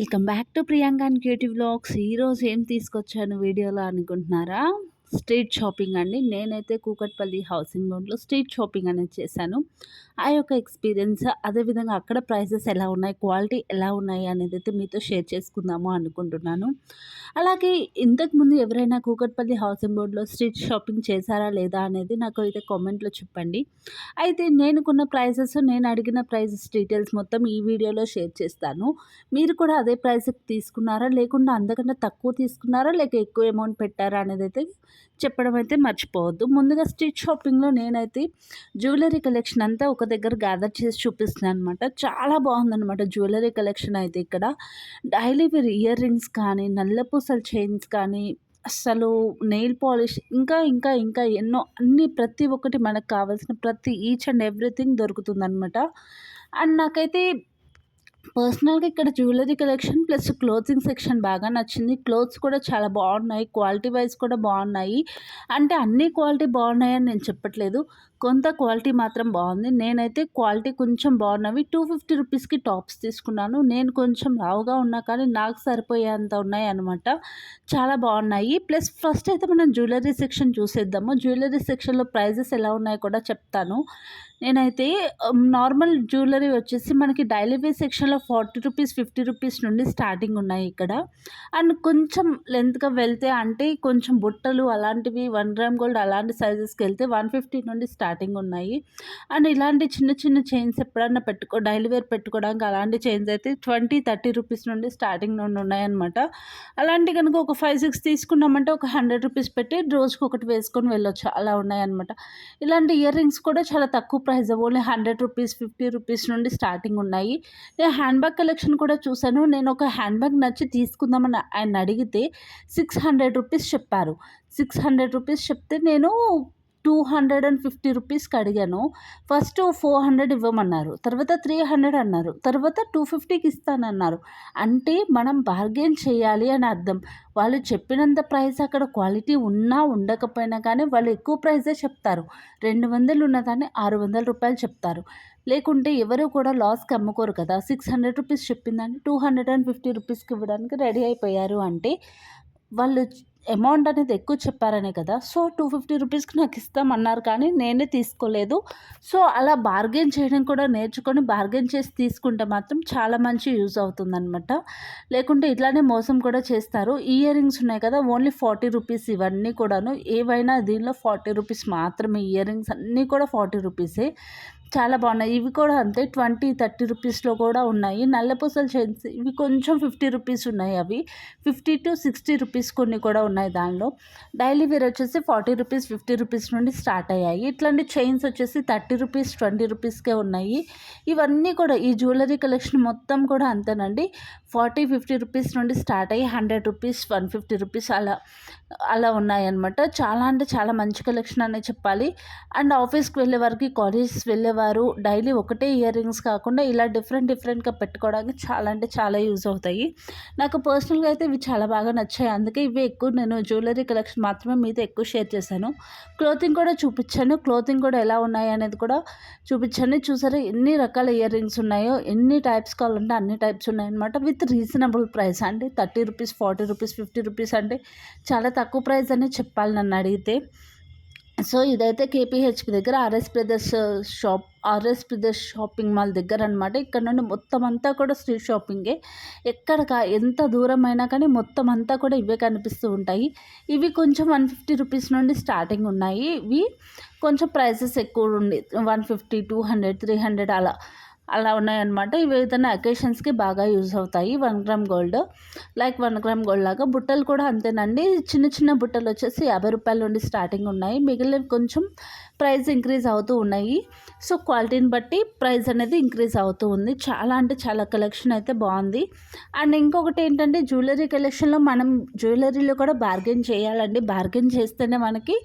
Welcome back to Priyanka and creative vlogs. ఈరోజు ఏం తీసుకొచ్చాను వీడియోలో అనుకుంటున్నారా? స్ట్రీట్ షాపింగ్ అండి. నేనైతే కూకట్పల్లి హౌసింగ్ బోర్డ్‌లో స్ట్రీట్ షాపింగ్ అనేది చేశాను. ఆ యొక్క ఎక్స్‌పీరియన్స్, అదేవిధంగా అక్కడ ప్రైసెస్ ఎలా ఉన్నాయి, క్వాలిటీ ఎలా ఉన్నాయి అనేదైతే మీతో షేర్ చేసుకుందాము అనుకుంటున్నాను. అలాగే ఇంతకుముందు ఎవరైనా కూకట్పల్లి హౌసింగ్ బోర్డ్‌లో స్ట్రీట్ షాపింగ్ చేశారా లేదా అనేది నాకు అయితే కామెంట్‌లో చెప్పండి. అయితే నేను కొన్న ప్రైసెస్, నేను అడిగిన ప్రైసెస్ డీటెయిల్స్ మొత్తం ఈ వీడియోలో షేర్ చేస్తాను. మీరు కూడా అదే ప్రైస్‌కి తీసుకున్నారా? లేకుండా అంతకన్నా తక్కువ తీసుకున్నారా? లేక ఎక్కువ అమౌంట్ పెట్టారా? అనేదైతే చెప్పడం అయితే మర్చిపోవద్దు. ముందుగా స్ట్రీట్ షాపింగ్‌లో నేనైతే జ్యువెలరీ కలెక్షన్ అంతా ఒక దగ్గర గ్యాదర్ చేసి చూపిస్తున్నాననమాట. చాలా బాగుందనమాట జ్యువెలరీ కలెక్షన్ అయితే ఇక్కడ. డైలీ వేర్ ఇయర్ రింగ్స్ కానీ, నల్లపూసల చైన్స్ కానీ, అస్సలు నెయిల్ పాలిష్ ఇంకా ఎన్నో అన్నీ ప్రతి ఒక్కటి మనకు కావాల్సిన ప్రతి ఈచ్ అండ్ ఎవ్రీథింగ్ దొరుకుతుందనమాట. అండ్ నాకైతే పర్సనల్‌గా ఇక్కడ jewellery collection plus clothing section బాగా నచ్చింది. క్లోత్స్ కూడా చాలా బాగున్నాయి. క్వాలిటీ వైస్ కూడా బాగున్నాయి. అంటే అన్ని క్వాలిటీ బాగున్నాయని నేను చెప్పట్లేదు. కొంత క్వాలిటీ మాత్రం బాగుంది. నేనైతే క్వాలిటీ కొంచెం బాగున్నవి 250 రూపీస్‌కి టాప్స్ తీసుకున్నాను. నేను కొంచెం లావుగా ఉన్నా కానీ నాకు సరిపోయేంత ఉన్నాయన్నమాట. చాలా బాగున్నాయి. ప్లస్ ఫస్ట్ అయితే మనం జ్యువెలరీ సెక్షన్ చూసేద్దాము. జ్యువెలరీ సెక్షన్‌లో ప్రైజెస్ ఎలా ఉన్నాయో కూడా చెప్తాను. నేనైతే నార్మల్ జ్యువెలరీ వచ్చేసి మనకి డైలీ వేర్ సెక్షన్‌లో 40 రూపీస్, 50 రూపీస్ నుండి స్టార్టింగ్ ఉన్నాయి ఇక్కడ. అండ్ కొంచెం లెంత్‌గా వెళ్తే అంటే కొంచెం బుట్టలు అలాంటివి 1 గ్రామ్ గోల్డ్ అలాంటి సైజెస్‌కి వెళ్తే 150 నుండి స్టార్టింగ్ ఉన్నాయి. అండ్ ఇలాంటి చిన్న చిన్న చైన్స్ ఎప్పుడన్నా డైలీ వేర్ పెట్టుకోవడానికి అలాంటి చైన్స్ అయితే 20, 30 రూపీస్ నుండి స్టార్టింగ్ నుండి ఉన్నాయన్నమాట. అలాంటి కనుక ఒక 5, 6 తీసుకున్నామంటే ఒక 100 రూపీస్ పెట్టి రోజుకి ఒకటి వేసుకొని వెళ్ళొచ్చు. అలా ఉన్నాయన్నమాట. ఇలాంటి ఇయర్ రింగ్స్ కూడా చాలా తక్కువ ప్రైస్, ఓన్లీ 100 రూపీస్, 50 రూపీస్ నుండి స్టార్టింగ్ ఉన్నాయి. నేను హ్యాండ్ బ్యాగ్ కలెక్షన్ కూడా చూశాను. నేను ఒక హ్యాండ్ బ్యాగ్ నచ్చి తీసుకుందామని ఆయన అడిగితే 600 రూపీస్ చెప్పారు. 600 రూపీస్ చెప్తే నేను 250 రూపీస్‌కి అడిగాను. ఫస్ట్ 400 ఇవ్వమన్నారు. తర్వాత 300 అన్నారు. తర్వాత 250కి ఇస్తానన్నారు. అంటే మనం బార్గెయిన్ చేయాలి అని అర్థం. వాళ్ళు చెప్పినంత ప్రైస్ అక్కడ క్వాలిటీ ఉన్నా, ఉండకపోయినా కానీ వాళ్ళు ఎక్కువ ప్రైజే చెప్తారు. 200 ఉన్నదాన్ని రూ. 600 చెప్తారు. లేకుంటే ఎవరు కూడా లాస్‌కి అమ్ముకోరు కదా! 600 రూపీస్ చెప్పిందాన్ని 250 రూపీస్‌కి ఇవ్వడానికి రెడీ అయిపోయారు అంటే వాళ్ళు అమౌంట్ అనేది ఎక్కువ చెప్పారనే కదా! సో, 250 రూపీస్‌కి నాకు ఇస్తామన్నారు కానీ నేనే తీసుకోలేదు. సో, అలా బార్గెయిన్ చేయడం కూడా నేర్చుకొని బార్గెయిన్ చేసి తీసుకుంటే మాత్రం చాలా మంచి యూజ్ అవుతుందనమాట. లేకుంటే ఇట్లానే మోసం కూడా చేస్తారు. ఇయర్ రింగ్స్ ఉన్నాయి కదా! ఓన్లీ 40 రూపీస్ ఇవన్నీ కూడాను. ఏవైనా దీనిలో 40 రూపీస్ మాత్రమే. ఇయర్ రింగ్స్ అన్నీ కూడా 40 రూపీసే. చాలా బాగున్నాయి. ఇవి కూడా అంతే 20, 30 రూపీస్‌లో కూడా ఉన్నాయి. నల్లపూసల చైన్స్ ఇవి కొంచెం 50 రూపీస్ ఉన్నాయి అవి. 50-60 రూపీస్ కొన్ని కూడా ఉన్నాయి దానిలో. డైలీ వేర్ వచ్చేసి 40 రూపీస్, 50 రూపీస్ నుండి స్టార్ట్ అయ్యాయి. ఇట్లాంటి చైన్స్ వచ్చేసి 30 రూపీస్, 20 రూపీస్‌కే ఉన్నాయి. ఇవన్నీ కూడా ఈ జ్యువెలరీ కలెక్షన్ మొత్తం కూడా అంతేనండి. 40, 50 రూపీస్ నుండి స్టార్ట్ అయ్యి 100 రూపీస్, 150 రూపీస్ అలా ఉన్నాయన్నమాట. చాలా అంటే చాలా మంచి కలెక్షన్ అనే చెప్పాలి. అండ్ ఆఫీస్‌కి వెళ్ళే వారికి, కాలేజెస్ వెళ్ళేవారు డైలీ ఒకటే ఇయర్ రింగ్స్ కాకుండా ఇలా డిఫరెంట్‌గా పెట్టుకోవడానికి చాలా అంటే చాలా యూజ్ అవుతాయి. నాకు పర్సనల్‌గా అయితే ఇవి చాలా బాగా నచ్చాయి. అందుకే ఇవే ఎక్కువ నేను జ్యువెలరీ కలెక్షన్ మాత్రమే మీతో ఎక్కువ షేర్ చేశాను. క్లోతింగ్ కూడా చూపించాను. క్లోతింగ్ కూడా ఎలా ఉన్నాయి అనేది కూడా చూపించాను. చూసారా ఎన్ని రకాల ఇయర్ రింగ్స్ ఉన్నాయో, ఎన్ని టైప్స్ కావాలంటే అన్ని టైప్స్ ఉన్నాయన్నమాట. With reasonable price. అంటే 30 రూపీస్, 40 రూపీస్, 50 రూపీస్ అంటే చాలా తక్కువ ప్రైస్ అనే చెప్పాలి నన్ను అడిగితే. సో, ఇదైతే కేపీహెచ్‌పీ దగ్గర ఆర్ఎస్ బ్రదర్స్ షాపింగ్ మాల్ దగ్గర అనమాట. ఇక్కడ నుండి మొత్తం అంతా కూడా స్ట్రీట్ షాపింగే. ఎంత దూరమైనా కానీ మొత్తం అంతా కూడా ఇవే కనిపిస్తూ ఉంటాయి. ఇవి కొంచెం 150 రూపీస్ నుండి స్టార్టింగ్ ఉన్నాయి. ఇవి కొంచెం ప్రైసెస్ ఎక్కువ ఉండి 150, 200, 300 అలా ఉన్నాయన్నమాట. ఇవి ఏదైనా అకేషన్స్‌కి బాగా యూజ్ అవుతాయి. 1 gram gold, like 1 gram gold లాగా. బుట్టలు కూడా అంతేనండి. చిన్న చిన్న బుట్టలు వచ్చేసి ₹50 నుండి స్టార్టింగ్ ఉన్నాయి. మిగిలినవి కొంచెం ప్రైస్ ఇంక్రీజ్ అవుతూ ఉన్నాయి. సో, క్వాలిటీని బట్టి ప్రైస్ అనేది ఇంక్రీజ్ అవుతూ ఉంది. చాలా అంటే చాలా కలెక్షన్ అయితే బాగుంది. అండ్ ఇంకొకటి ఏంటంటే జ్యువెలరీ కలెక్షన్‌లో మనం జ్యువెలరీలో కూడా బార్గెయిన్ చేయాలండి. బార్గెయిన్ చేస్తేనే మనకి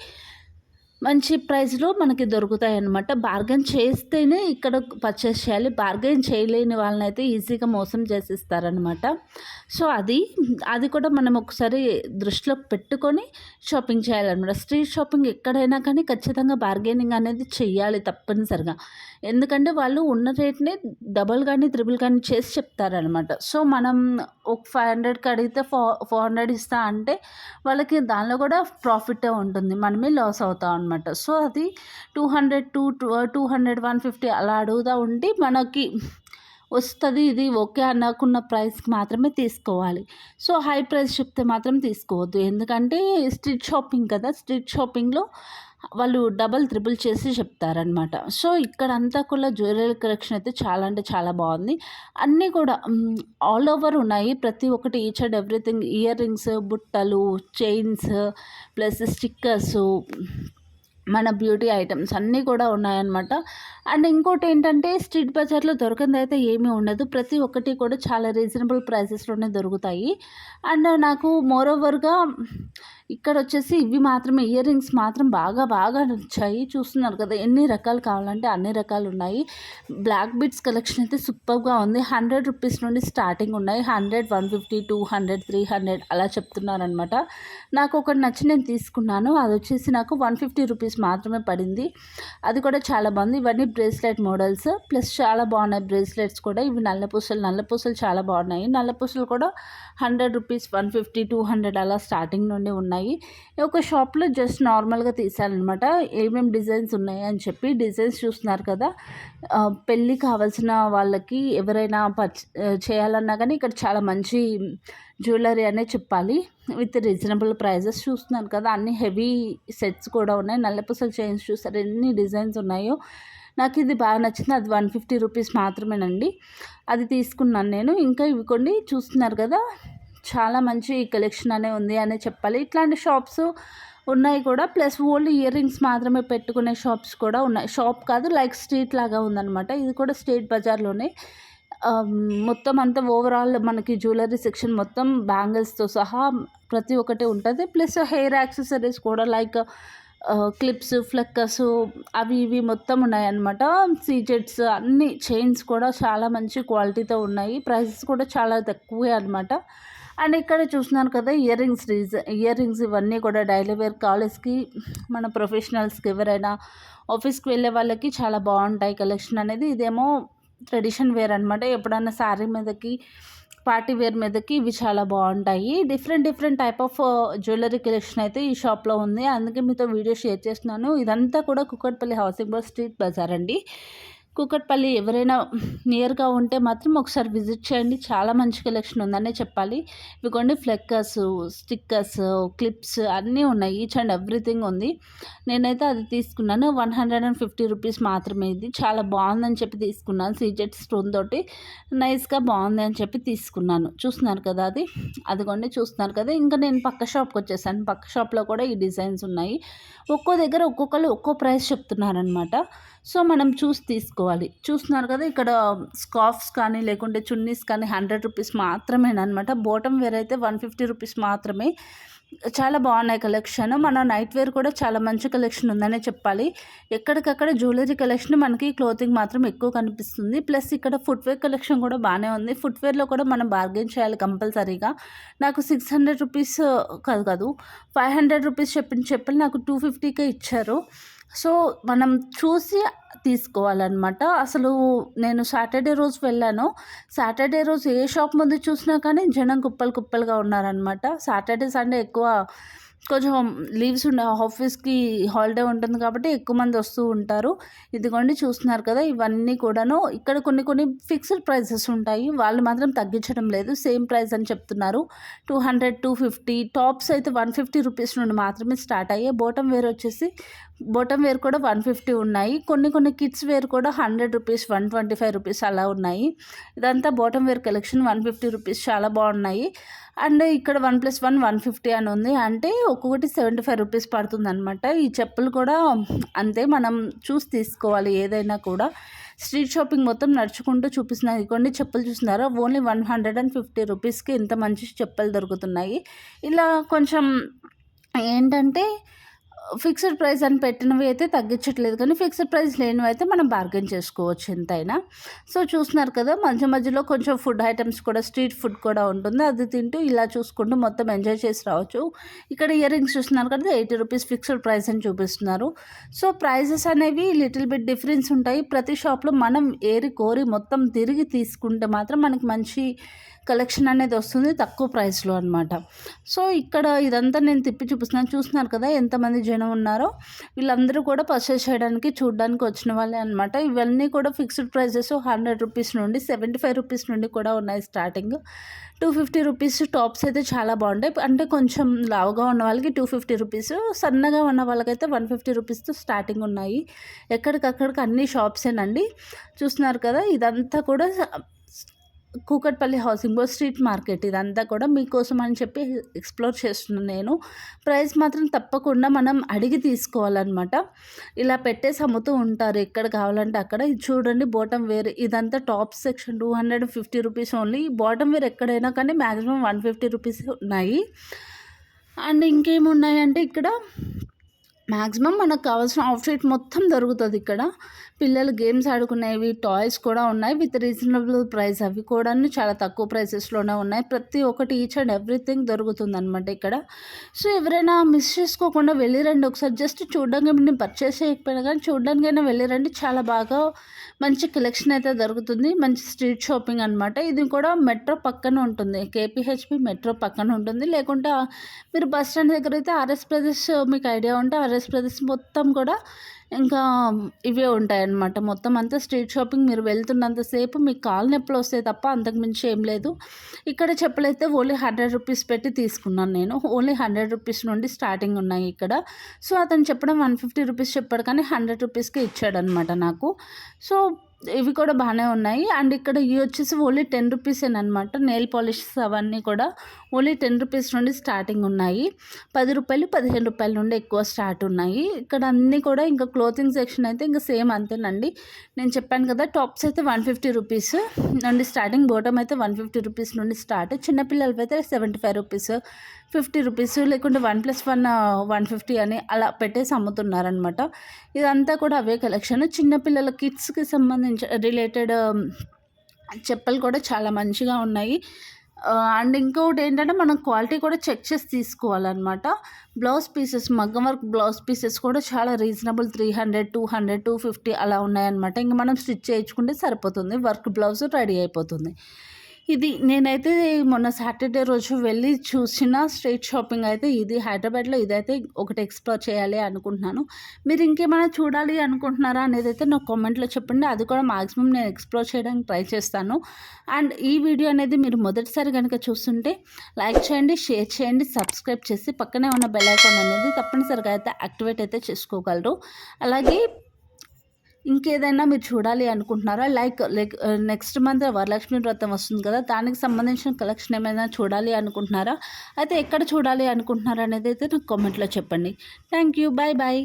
మంచి ప్రైస్‌లో మనకి దొరుకుతాయన్నమాట. బార్గెన్ చేస్తేనే ఇక్కడ పర్చేస్ చేయాలి. బార్గెన్ చేయలేని వాళ్ళనైతే ఈజీగా మోసం చేసేస్తారనమాట. సో, అది కూడా మనం ఒకసారి దృష్టిలో పెట్టుకొని షాపింగ్ చేయాలన్నమాట. స్ట్రీట్ షాపింగ్ ఎక్కడైనా కానీ ఖచ్చితంగా బార్గెనింగ్ అనేది చెయ్యాలి తప్పనిసరిగా. ఎందుకంటే వాళ్ళు ఉన్న రేట్‌ని డబుల్ గాని, త్రిబుల్ గాని చేసి చెప్తారనమాట. సో, మనం ఒక 500కి అడిగితే 400 ఇస్తా అంటే వాళ్ళకి దానిలో కూడా ప్రాఫిటే ఉంటుంది. మనమే లాస్ అవుతాం అనమాట. సో, అది 200 200, 150 అలా అడుగుతా ఉండి మనకి వస్తది. ఇది ఓకే అనుకున్న ప్రైస్‌కి మాత్రమే తీసుకోవాలి. సో, హై ప్రైస్ చెప్తే మాత్రం తీసుకోవద్దు. ఎందుకంటే స్ట్రీట్ షాపింగ్ కదా! స్ట్రీట్ షాపింగ్‌లో వాళ్ళు డబల్, త్రిబుల్ చేసి చెప్తారనమాట. సో, ఇక్కడంతా కూడా జ్యువెలరీ కలెక్షన్ అయితే చాలా అంటే చాలా బాగుంది. అన్నీ కూడా ఆల్ ఓవర్ ఉన్నాయి. ప్రతి ఒక్కటి each and everything ear rings, బుట్టలు, చైన్స్ ప్లస్ స్టిక్కర్సు, మన బ్యూటీ ఐటమ్స్ అన్నీ కూడా ఉన్నాయన్నమాట. అండ్ ఇంకోటేంటంటే స్ట్రీట్ బజార్‌లో దొరకందయితే ఏమీ ఉండదు. ప్రతి ఒక్కటి కూడా చాలా రీజనబుల్ ప్రైసెస్‌లోనే దొరుకుతాయి. అండ్ నాకు మోరోవర్‌గా ఇక్కడొచ్చేసి ఇవి మాత్రమే ఇయర్ రింగ్స్ మాత్రం బాగా నచ్చాయి. చూస్తున్నారు కదా! ఎన్ని రకాలు కావాలంటే అన్ని రకాలున్నాయి. బ్లాక్ బీడ్స్ కలెక్షన్ అయితే సూపర్‌గా ఉంది. రూ. 100 నుండి స్టార్టింగ్ ఉన్నాయి. 100, 150, 200, 300 అలా చెప్తున్నారనమాట. నాకొకటి నచ్చి నేను తీసుకున్నాను. అదొచ్చేసి నాకు రూ. 150 మాత్రమే పడింది. అది కూడా చాలా బాగుంది. ఇవన్నీ బ్రేస్లెట్ మోడల్స్ ప్లస్ చాలా బాగున్నాయి బ్రేస్లెట్స్ కూడా. ఇవి నల్ల పూసలు చాలా బాగున్నాయి. నల్ల పూసలు కూడా రూ. 100, 150, 200 అలా స్టార్టింగ్ నుండి ఉన్నాయి. ఒక షాప్‌లో జస్ట్ నార్మల్‌గా తీశాననమాట. ఏమేమి డిజైన్స్ ఉన్నాయి అని చెప్పి. డిజైన్స్ చూస్తున్నారు కదా! పెళ్ళి కావాల్సిన వాళ్ళకి ఎవరైనా చేయాలన్నా కానీ ఇక్కడ చాలా మంచి జ్యువెలరీ అనే చెప్పాలి. విత్ రీజనబుల్ ప్రైజెస్ చూస్తున్నాను కదా! అన్ని హెవీ సెట్స్ కూడా ఉన్నాయి. నల్లపూసల చైన్స్ చూసారా ఎన్ని డిజైన్స్ ఉన్నాయో. నాకు ఇది బాగా నచ్చింది. అది రూ. 150 మాత్రమేనండి. అది తీసుకున్నాను నేను. ఇంకా ఇవి కొన్ని చూస్తున్నారు కదా! చాలా మంచి కలెక్షన్ అనే ఉంది అనే చెప్పాలి. ఇట్లాంటి షాప్స్ ఉన్నాయి కూడా. ప్లస్ ఓన్లీ ఇయర్ రింగ్స్ మాత్రమే పెట్టుకునే షాప్స్ కూడా ఉన్నాయి. షాప్ కాదు లైక్ స్ట్రీట్ లాగా ఉందన్నమాట. ఇది కూడా స్ట్రీట్ బజార్‌లోనే. మొత్తం అంతా ఓవరాల్ మనకి జ్యువెలరీ సెక్షన్ మొత్తం బ్యాంగిల్స్‌తో సహా ప్రతి ఒక్కటి ఉంటది. ప్లస్ హెయిర్ యాక్సెసరీస్ కూడా లైక్ క్లిప్స్, ఫ్లక్కర్స్ అవి ఇవి మొత్తం ఉన్నాయన్నమాట. సీజెట్స్ అన్నీ చైన్స్ కూడా చాలా మంచి క్వాలిటీతో ఉన్నాయి. ప్రైసెస్ కూడా చాలా తక్కువే అనమాట. అండ్ ఇక్కడ చూస్తున్నారు కదా ఇయర్ రింగ్స్ ఇవన్నీ కూడా డైలీ వేర్ కాలేజ్‌కి మన ప్రొఫెషనల్స్‌కి ఎవరైనా ఆఫీస్‌కి వెళ్ళే వాళ్ళకి చాలా బాగుంటాయి కలెక్షన్ అనేది. ఇదేమో ట్రెడిషన్ వేర్ అనమాట. ఎప్పుడన్నా శారీ మీదకి పార్టీ వేర్ మీదకి ఇవి చాలా బాగుంటాయి. Different type of jewellery collection అయితే ఈ షాప్‌లో ఉంది. అందుకే మీతో వీడియో షేర్ చేస్తున్నాను. ఇదంతా కూడా కూకట్పల్లి హౌసింగ్ బోర్డ్ స్ట్రీట్ బజార్ అండి. కూకట్పల్లి ఎవరైనా నియర్‌గా ఉంటే మాత్రం ఒకసారి విజిట్ చేయండి. చాలా మంచి కలెక్షన్ ఉందనే చెప్పాలి. ఇవిగోండి ఫ్లెక్కర్స్, స్టిక్కర్స్, క్లిప్స్ అన్నీ ఉన్నాయి. ఈచ్ అండ్ ఎవ్రీథింగ్ ఉంది. నేనైతే అది తీసుకున్నాను. రూ. 150 మాత్రమే ఇది. చాలా బాగుందని చెప్పి తీసుకున్నాను. సీజెడ్ స్టోన్ తోటి నైస్‌గా బాగుంది అని చెప్పి తీసుకున్నాను. చూస్తున్నారు కదా అది. అదిగోండి చూస్తున్నారు కదా! ఇంకా నేను పక్క షాప్‌కొచ్చేసాను. పక్క షాప్‌లో కూడా ఈ డిజైన్స్ ఉన్నాయి. ఒక్కో దగ్గర ఒక్కొక్కళ్ళు ఒక్కో ప్రైస్ చెప్తున్నారనమాట. సో, మనం చూసి తీసుకోవాలి. చూస్తున్నారు కదా! ఇక్కడ స్కార్ఫ్స్ కానీ లేకుంటే చున్నీస్ కానీ రూ. 100 మాత్రమేననమాట. బాటమ్ వేర్ అయితే రూ. 150 మాత్రమే. చాలా బాగున్నాయి కలెక్షన్. మన నైట్ వేర్ కూడా చాలా మంచి కలెక్షన్ ఉందనే చెప్పాలి. ఎక్కడికక్కడ జ్యువెలరీ కలెక్షన్ మనకి క్లోతింగ్ మాత్రం ఎక్కువ కనిపిస్తుంది. ప్లస్ ఇక్కడ ఫుట్‌వేర్ కలెక్షన్ కూడా బాగానే ఉంది. ఫుట్‌వేర్‌లో కూడా మనం బార్గెయిన్ చేయాలి కంపల్సరీగా. నాకు రూ. 600 కాదు రూ. 500 చెప్పిన చెప్పులు నాకు 250కే ఇచ్చారు. సో, మనం చూసి తీసుకోవాలన్నమాట. అసలు నేను సాటర్డే రోజు వెళ్ళాను. సాటర్డే రోజు ఏ షాప్ ముందు చూసినా కానీ జనం కుప్పలుగా ఉన్నారనమాట. సాటర్డే, సండే ఎక్కువ కొంచెం లీవ్స్ ఆఫీస్‌కి హాలిడే ఉంటుంది కాబట్టి ఎక్కువ మంది వస్తూ ఉంటారు. ఇదిగోండి చూస్తున్నారు కదా! ఇవన్నీ కూడాను ఇక్కడ కొన్ని ఫిక్స్డ్ ప్రైసెస్ ఉంటాయి. వాళ్ళు మాత్రం తగ్గించడం లేదు. సేమ్ ప్రైస్ అని చెప్తున్నారు. 200, 250 టాప్స్ అయితే రూ. 150 నుండి మాత్రమే స్టార్ట్ అయ్యాయి. బాటమ్ వేర్ కూడా 150 ఉన్నాయి. కొన్ని కిడ్స్ వేర్ కూడా రూ. 100, రూ. 125 అలా ఉన్నాయి. ఇదంతా బాటమ్ వేర్ కలెక్షన్ రూ. 150 చాలా బాగున్నాయి. అండ్ ఇక్కడ 1+1 150 అని ఉంది. అంటే ఒక్కొక్కటి రూ. 75 పడుతుందనమాట. ఈ చెప్పులు కూడా అంతే. మనం చూసి తీసుకోవాలి ఏదైనా కూడా. స్ట్రీట్ షాపింగ్ మొత్తం నడుచుకుంటూ చూపిస్తున్నాను. ఇదిగోండి చెప్పులు చూస్తున్నారా? ఓన్లీ రూ. 150కి ఇంత మంచి చెప్పులు దొరుకుతున్నాయి. ఇలా కొంచెం ఏంటంటే ఫిక్స్డ్ ప్రైస్ అని పెట్టినవి అయితే తగ్గించట్లేదు, కానీ ఫిక్స్డ్ ప్రైస్ లేనివి అయితే మనం బార్గెన్ చేసుకోవచ్చు ఎంతైనా. సో చూస్తున్నారు కదా, మధ్య మధ్యలో కొంచెం ఫుడ్ ఐటమ్స్ కూడా, స్ట్రీట్ ఫుడ్ కూడా ఉంటుంది. అది తింటూ ఇలా చూసుకుంటూ మొత్తం ఎంజాయ్ చేసి రావచ్చు. ఇక్కడ ఇయర్ రింగ్స్ చూస్తున్నారు కదా, 80 రూపీస్ ఫిక్స్డ్ ప్రైస్ అని చూపిస్తున్నారు. సో ప్రైజెస్ అనేవి లిటిల్ బిట్ డిఫరెన్స్ ఉంటాయి. ప్రతి షాప్లో మనం ఏరి కోరి మొత్తం తిరిగి తీసుకుంటే మాత్రం మనకి మంచి కలెక్షన్ అనేది వస్తుంది తక్కువ ప్రైస్లో అనమాట. సో ఇక్కడ ఇదంతా నేను తిప్పి చూపిస్తున్నాను. చూస్తున్నారు కదా ఎంతమంది జనం ఉన్నారో. వీళ్ళందరూ కూడా పర్చేస్ చేయడానికి చూడడానికి వచ్చిన వాళ్ళే అనమాట. ఇవన్నీ కూడా ఫిక్స్డ్ ప్రైజెస్ 100 రూపీస్ నుండి 75 రూపీస్ నుండి కూడా ఉన్నాయి స్టార్టింగ్. 250 రూపీస్ టాప్స్ అయితే చాలా బాగుంటాయి. అంటే కొంచెం లావుగా ఉన్న వాళ్ళకి 250 రూపీస్, సన్నగా ఉన్న వాళ్ళకైతే 150 రూపీస్తో స్టార్టింగ్ ఉన్నాయి. ఎక్కడికక్కడికి అన్ని షాప్సేనండి. చూస్తున్నారు కదా, ఇదంతా కూడా Kukatpally housing board street market. ఇదంతా కూడా మీకోసం అని చెప్పి ఎక్స్ప్లోర్ చేస్తున్నాను నేను. ప్రైస్ మాత్రం తప్పకుండా మనం అడిగి తీసుకోవాలన్నమాట. ఇలా పెట్టేసి అమ్ముతూ ఉంటారు ఎక్కడ కావాలంటే అక్కడ. ఇది చూడండి, బాటమ్ వేర్. ఇదంతా top section 250 rupees only. Bottom wear ఎక్కడైనా కానీ మ్యాక్సిమం 150 రూపీస్ ఉన్నాయి. అండ్ ఇంకేమున్నాయంటే ఇక్కడ మ్యాక్సిమం మనకు కావాల్సిన అవుట్ఫిట్ మొత్తం దొరుకుతుంది ఇక్కడ. పిల్లలు గేమ్స్ ఆడుకునేవి, టాయ్స్ కూడా ఉన్నాయి విత్ రీజనబుల్ ప్రైస్. అవి కూడా చాలా తక్కువ ప్రైసెస్లోనే ఉన్నాయి. ప్రతి ఒక్కటి ఈచ్ అండ్ ఎవ్రీథింగ్ దొరుకుతుంది అనమాట ఇక్కడ. సో ఎవరైనా మిస్ చేసుకోకుండా వెళ్ళిరండి ఒకసారి. జస్ట్ చూడడానికి నేను పర్చేస్ చేయకపోయినా కానీ చూడడానికైనా వెళ్ళిరండి. చాలా బాగా మంచి కలెక్షన్ అయితే దొరుకుతుంది. మంచి స్ట్రీట్ షాపింగ్ అనమాట. ఇది కూడా మెట్రో పక్కన ఉంటుంది, కేపీహెచ్పి మెట్రో పక్కన ఉంటుంది. లేకుంటే మీరు బస్ స్టాండ్ దగ్గర అయితే ఆర్ఎస్ బ్రదర్స్, మీకు ఐడియా ఉంటే ఆర్ఎస్ బ్రదర్స్ మొత్తం కూడా ఇంకా ఇవే ఉంటాయన్నమాట. మొత్తం అంతా స్ట్రీట్ షాపింగ్. మీరు వెళ్తున్నంతసేపు మీకు కాలు నొప్పులు వస్తాయి తప్ప అంతకుమించి ఏం లేదు. ఇక్కడ చెప్పులైతే ఓన్లీ 100 రూపీస్ పెట్టి తీసుకున్నాను నేను. ఓన్లీ 100 రూపీస్ నుండి స్టార్టింగ్ ఉన్నాయి ఇక్కడ. సో అతను చెప్పడం 150 రూపీస్ చెప్పాడు, కానీ 100 రూపీస్కే ఇచ్చాడనమాట నాకు. సో ఇవి కూడా బాగానే ఉన్నాయి. అండ్ ఇక్కడ ఇవి వచ్చేసి ఓన్లీ 10 రూపీసేనమాట. నెయిల్ పాలిషెస్ అవన్నీ కూడా ఓన్లీ 10 రూపీస్ నుండి స్టార్టింగ్ ఉన్నాయి. 10 రూపాయలు 15 రూపాయల నుండి ఎక్కువ స్టార్ట్ ఉన్నాయి. ఇక్కడ అన్నీ కూడా ఇంకా క్లోతింగ్ సెక్షన్ అయితే ఇంకా సేమ్ అంతేనండి. నేను చెప్పాను కదా, టాప్స్ అయితే 150 రూపీస్ నుండి స్టార్టింగ్, బాటమ్ అయితే 150 రూపీస్ నుండి స్టార్ట్. చిన్నపిల్లలవి అయితే 75 రూపీస్, 50 రూపీస్, లేకుంటే 1+1 150 అని అలా పెట్టేసి అమ్ముతున్నారనమాట. ఇదంతా కూడా అవే కలెక్షన్. చిన్నపిల్లల కిడ్స్కి సంబంధించి రిలేటెడ్ చెప్పలు కూడా చాలా మంచిగా ఉన్నాయి. అండ్ ఇంకొకటి ఏంటంటే మనం క్వాలిటీ కూడా చెక్ చేసి తీసుకోవాలన్నమాట. బ్లౌజ్ పీసెస్, మగ్గం వర్క్ బ్లౌజ్ పీసెస్ కూడా చాలా రీజనబుల్. 300, 200, 250 అలా ఉన్నాయన్నమాట. ఇంక మనం స్టిచ్ చేయించుకుంటే సరిపోతుంది, వర్క్ బ్లౌజ్ రెడీ అయిపోతుంది. ఇది నేనైతే మొన్న సాటర్డే రోజు వెళ్ళి చూసిన స్ట్రీట్ షాపింగ్ అయితే ఇది. హైదరాబాద్లో ఇదైతే ఒకటి ఎక్స్ప్లోర్ చేయాలి అనుకుంటున్నాను. మీరు ఇంకేమైనా చూడాలి అనుకుంటున్నారా అనేది అయితే నాకు కామెంట్లో చెప్పండి. అది కూడా మాక్సిమం నేను ఎక్స్ప్లోర్ చేయడానికి ట్రై చేస్తాను. అండ్ ఈ వీడియో అనేది మీరు మొదటిసారి కనుక చూస్తుంటే లైక్ చేయండి, షేర్ చేయండి, సబ్స్క్రైబ్ చేసి పక్కనే ఉన్న బెల్ ఐకాన్ అనేది తప్పనిసరిగా అయితే యాక్టివేట్ అయితే చేసుకోగలరు. అలాగే ఇంకేదైనా మీరు చూడాలి అనుకుంటున్నారా, లైక్ నెక్స్ట్ మంత్ వరలక్ష్మి వ్రతం వస్తుంది కదా, దానికి సంబంధించిన కలెక్షన్ ఏమైనా చూడాలి అనుకుంటున్నారా, అయితే ఎక్కడ చూడాలి అనుకుంటున్నారా అనేది అయితే నాకు కామెంట్లో చెప్పండి. Thank you, bye bye.